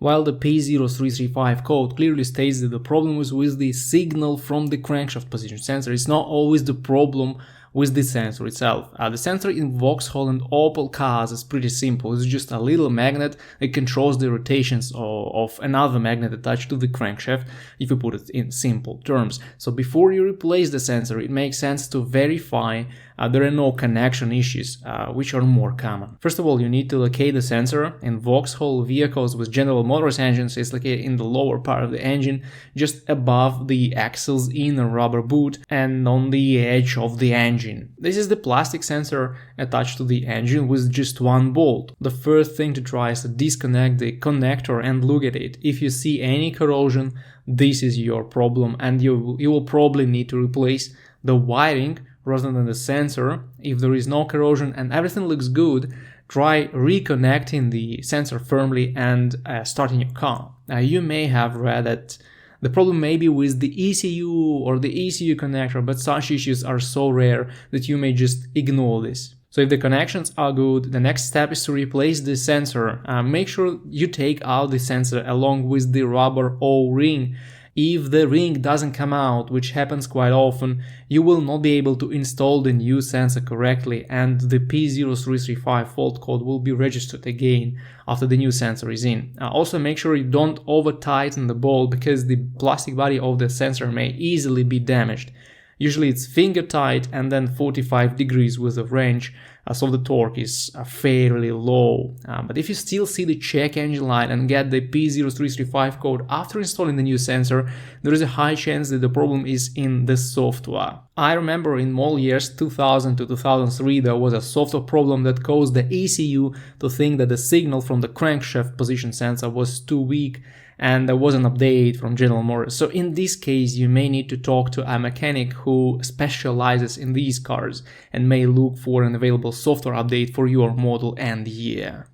while the P0335 code clearly states that the problem is with the signal from the crankshaft position sensor. It's not always the problem with the sensor itself. The sensor in Vauxhall and Opel cars is pretty simple. It's just a little magnet that controls the rotations of another magnet attached to the crankshaft, if you put it in simple terms. So before you replace the sensor, it makes sense to verify there are no connection issues, which are more common. First of all, you need to locate the sensor. In Vauxhall vehicles with General Motors engines, it's located in the lower part of the engine, just above the axle's inner rubber boot and on the edge of the engine. This is the plastic sensor attached to the engine with just one bolt. The first thing to try is to disconnect the connector and look at it. If you see any corrosion, this is your problem, and you will probably need to replace the wiring rather than the sensor. If there is no corrosion and everything looks good, try reconnecting the sensor firmly and starting your car. Now, you may have read that the problem may be with the ECU or the ECU connector, but such issues are so rare that you may just ignore this. So if the connections are good, the next step is to replace the sensor. Make sure you take out the sensor along with the rubber O-ring. If the ring doesn't come out, which happens quite often, you will not be able to install the new sensor correctly, and the P0335 fault code will be registered again after the new sensor is in. Also, make sure you don't over-tighten the bolt, because the plastic body of the sensor may easily be damaged. Usually it's finger tight and then 45 degrees with a wrench, so the torque is fairly low. But if you still see the check engine light and get the P0335 code after installing the new sensor, there is a high chance that the problem is in the software. I remember in model years 2000 to 2003 there was a software problem that caused the ECU to think that the signal from the crankshaft position sensor was too weak, and there was an update from General Motors. So in this case, you may need to talk to a mechanic who specializes in these cars and may look for an available software update for your model and year.